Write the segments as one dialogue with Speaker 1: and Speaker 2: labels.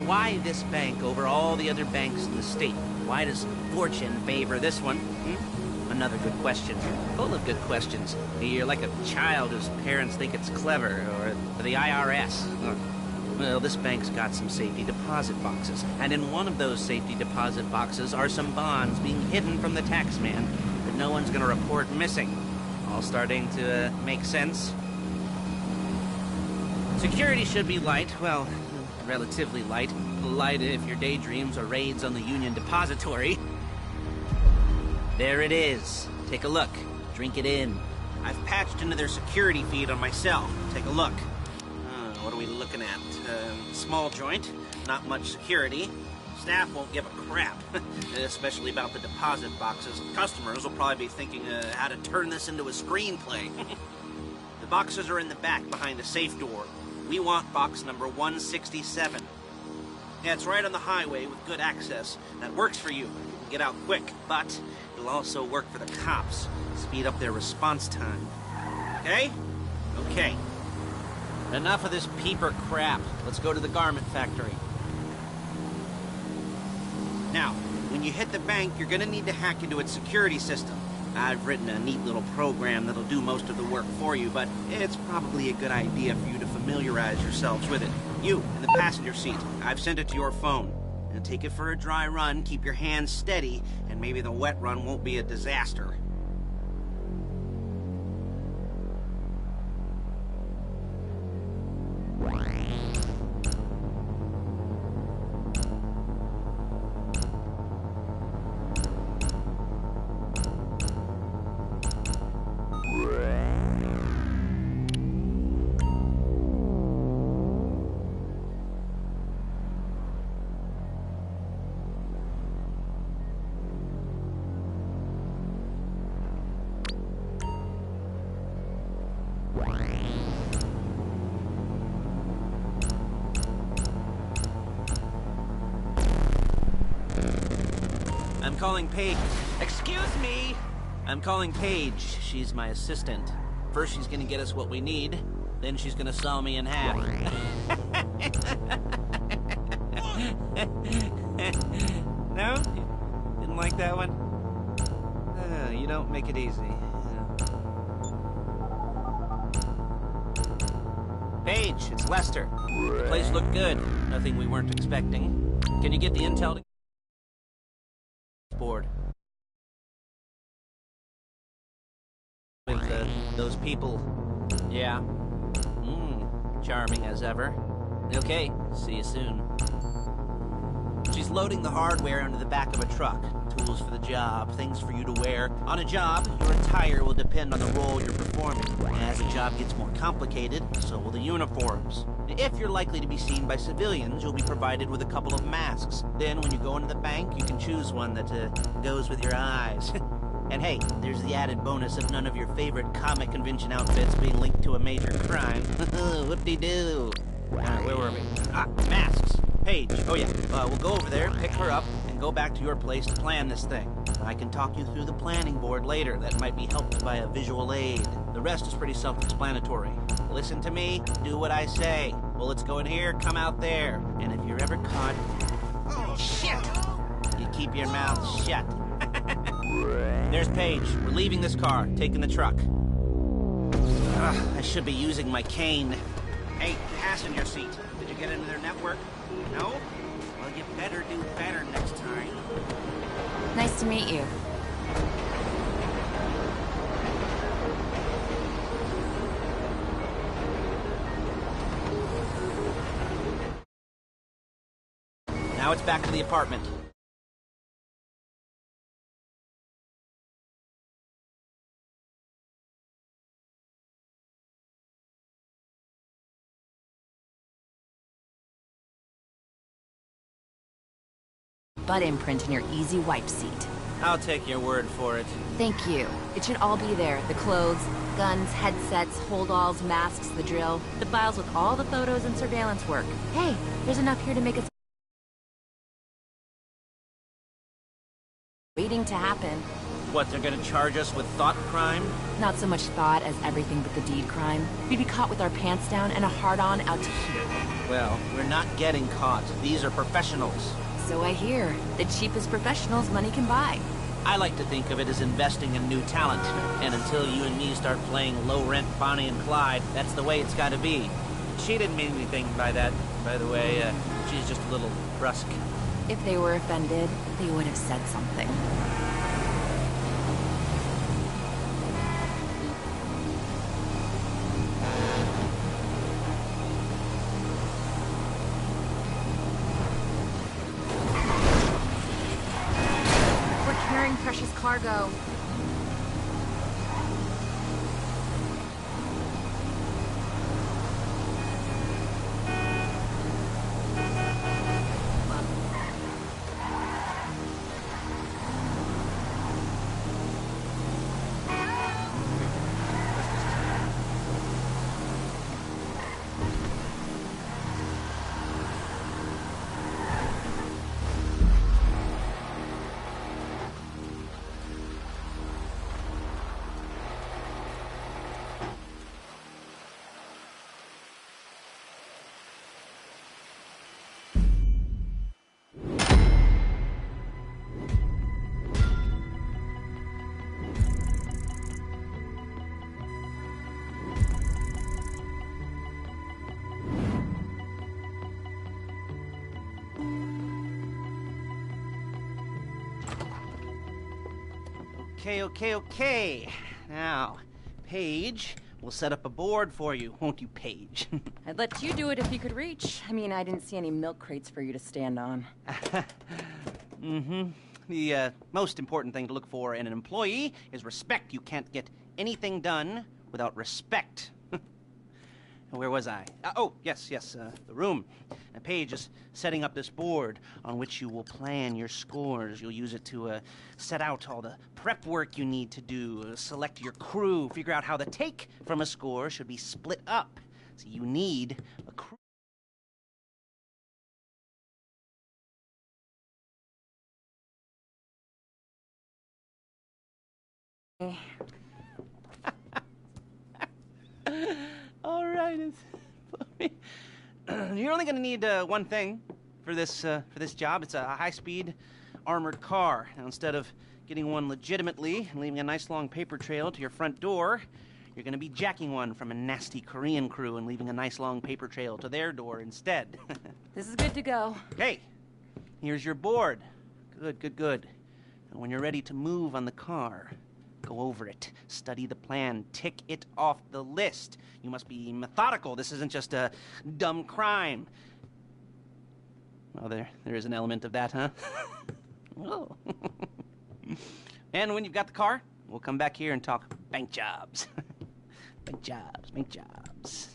Speaker 1: Why this bank over all the other banks in the state? Why does fortune favor this one? Another good question. Full of good questions. You're like a child whose parents think it's clever, or the IRS. Well, this bank's got some safety deposit boxes, and in one of those safety deposit boxes are some bonds being hidden from the tax man that no one's gonna report missing. All starting to make sense? Security should be light, well, relatively light. Light if your daydreams are raids on the Union Depository. There it is. Take a look. Drink it in. I've patched into their security feed on my cell. Take a look. What are we looking at? Small joint, not much security. Staff won't give a crap, especially about the deposit boxes. Customers will probably be thinking how to turn this into a screenplay. The boxes are in the back behind a safe door. We want box number 167. Yeah, it's right on the highway with good access. That works for you. You can get out quick, but it'll also work for the cops. Speed up their response time. Okay? Okay. Enough of this peeper crap. Let's go to the garment factory. Now, when you hit the bank, you're gonna need to hack into its security system. I've written a neat little program that'll do most of the work for you, but it's probably a good idea for you to familiarize yourselves with it. You, in the passenger seat, I've sent it to your phone. Now take it for a dry run, keep your hands steady, and maybe the wet run won't be a disaster. I'm calling Paige. Excuse me! I'm calling Paige. She's my assistant. First she's gonna get us what we need, then she's gonna saw me in half. No? Didn't like that one? You don't make it easy. Paige, it's Lester. The place looked good. Nothing we weren't expecting. Can you get the intel to board? With those people. Yeah. Charming as ever. Okay, see you soon. She's loading the hardware into the back of a truck. Tools for the job, things for you to wear. On a job, your attire will depend on the role you're performing. As the job gets more complicated, so will the uniforms. If you're likely to be seen by civilians, you'll be provided with a couple of masks. Then when you go into the bank, you can choose one that goes with your eyes. And hey, there's the added bonus of none of your favorite comic convention outfits being linked to a major crime. Whoop-de-doo. Where were we? Masks. Paige. Oh yeah, we'll go over there, pick her up, and go back to your place to plan this thing. I can talk you through the planning board later. That might be helped by a visual aid. The rest is pretty self-explanatory. Listen to me, do what I say. Bullets go in here, come out there. And if you're ever caught... Oh, shit! You keep your mouth shut. There's Paige. We're leaving this car, taking the truck. I should be using my cane. Hey, passenger seat. Did you get into their network? No? Well, you better do better next time.
Speaker 2: Nice to meet you.
Speaker 1: Now it's back to the apartment.
Speaker 2: Butt imprint in your easy wipe seat.
Speaker 1: I'll take your word for it.
Speaker 2: Thank you. It should all be there. The clothes, guns, headsets, holdalls, masks, the drill. The files with all the photos and surveillance work. Hey, there's enough here to make us... waiting to happen.
Speaker 1: What, they're gonna charge us with thought crime?
Speaker 2: Not so much thought as everything but the deed crime. We'd be caught with our pants down and a hard-on out to here.
Speaker 1: Well, we're not getting caught. These are professionals.
Speaker 2: So I hear. The cheapest professionals money can buy.
Speaker 1: I like to think of it as investing in new talent. And until you and me start playing low-rent Bonnie and Clyde, that's the way it's gotta be. She didn't mean anything by that, by the way. She's just a little brusque.
Speaker 2: If they were offended, they would have said something. We're carrying precious cargo.
Speaker 1: Okay. Now, Paige, we'll set up a board for you, won't you, Paige?
Speaker 2: I'd let you do it if you could reach. I mean, I didn't see any milk crates for you to stand on.
Speaker 1: The most important thing to look for in an employee is respect. You can't get anything done without respect. Where was I? Yes, the room. Paige is setting up this board on which you will plan your scores. You'll use it to set out all the prep work you need to do, select your crew, figure out how the take from a score should be split up. So you need a crew. All right, you're only going to need one thing for this job. It's a high-speed armored car. Now, instead of getting one legitimately and leaving a nice long paper trail to your front door, you're going to be jacking one from a nasty Korean crew and leaving a nice long paper trail to their door instead.
Speaker 2: This is good to go.
Speaker 1: Hey, here's your board. Good. And when you're ready to move on the car, go over it, study the plan, tick it off the list. You must be methodical. This isn't just a dumb crime. Well, there is an element of that, huh? Oh. And when you've got the car, we'll come back here and talk bank jobs. Bank jobs.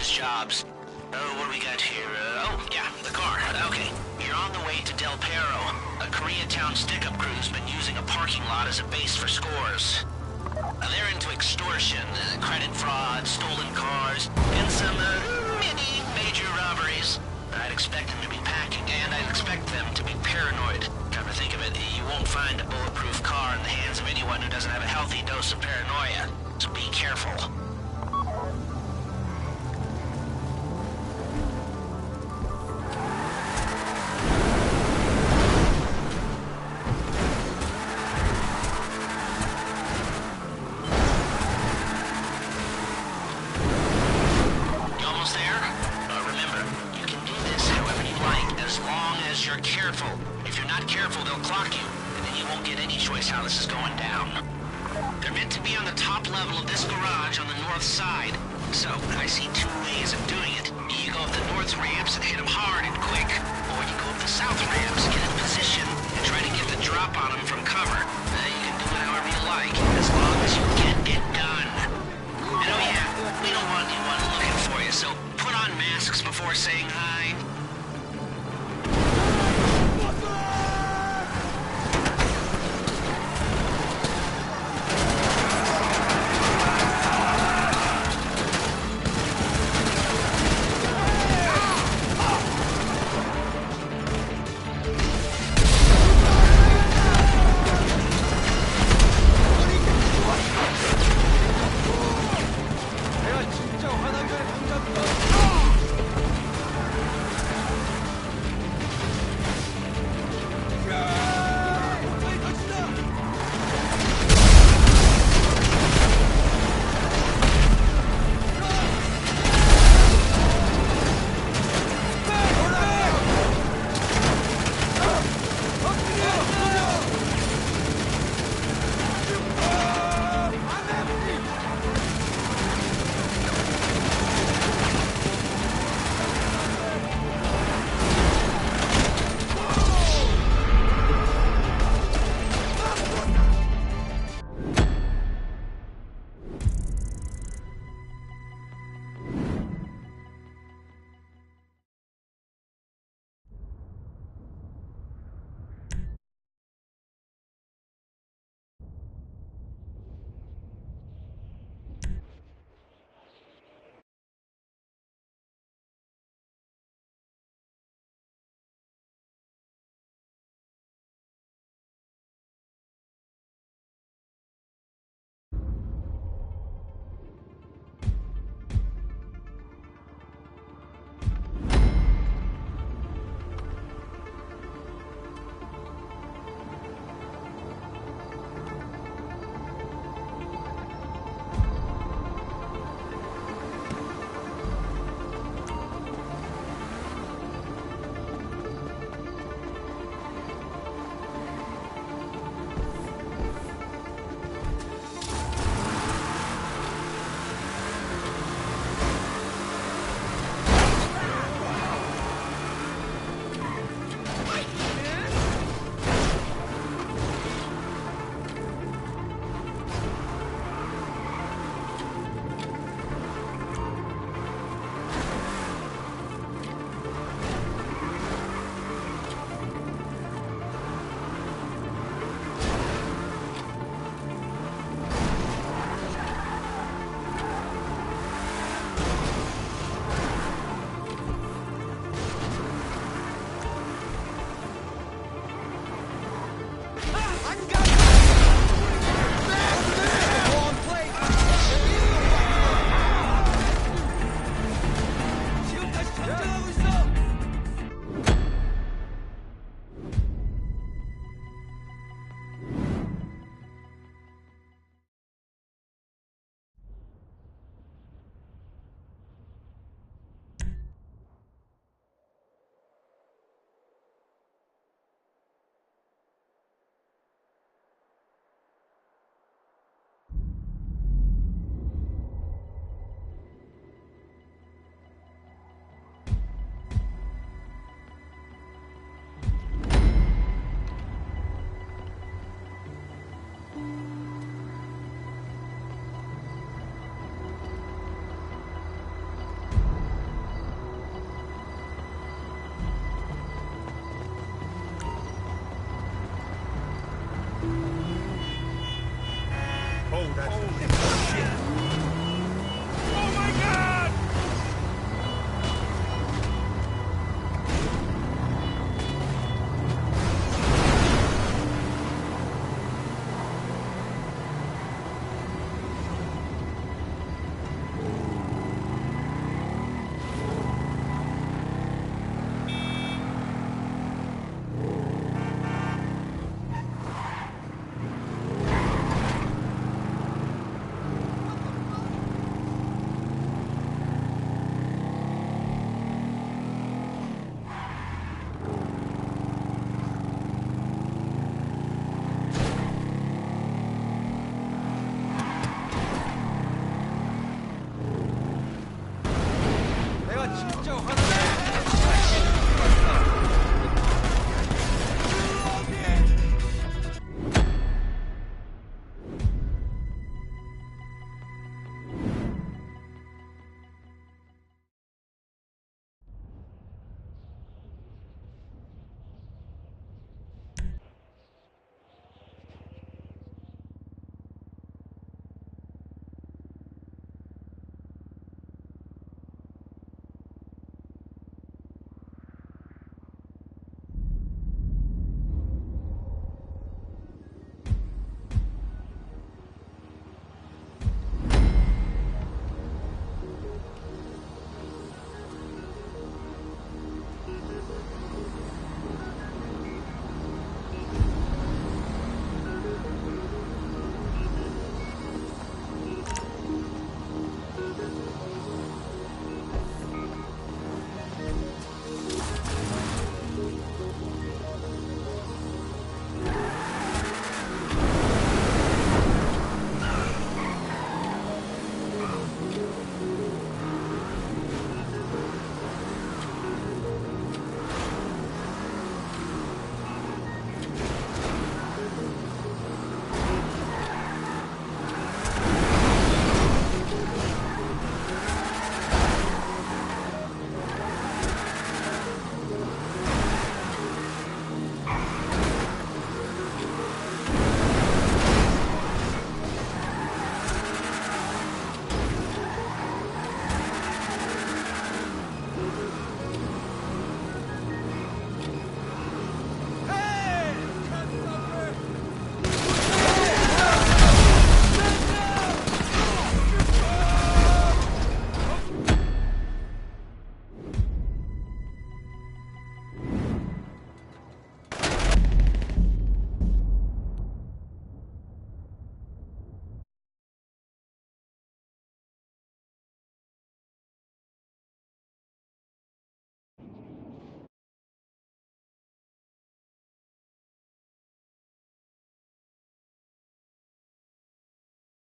Speaker 1: these jobs. Oh, what do we got here? Oh, yeah, the car. Okay, you're on the way to Del Perro. A Koreatown stick-up crew's been using a parking lot as a base for scores. They're into extortion, credit fraud, stolen cars, and some many major robberies. I'd expect them to be packing, and I'd expect them to be paranoid. Come to think of it, you won't find a bulletproof car in the hands of anyone who doesn't have a healthy dose of paranoia. So be careful. If you're not careful, they'll clock you, and then you won't get any choice how this is going down. They're meant to be on the top level of this garage on the north side, so I see two ways of doing it. You go up the north ramps and hit them hard and quick,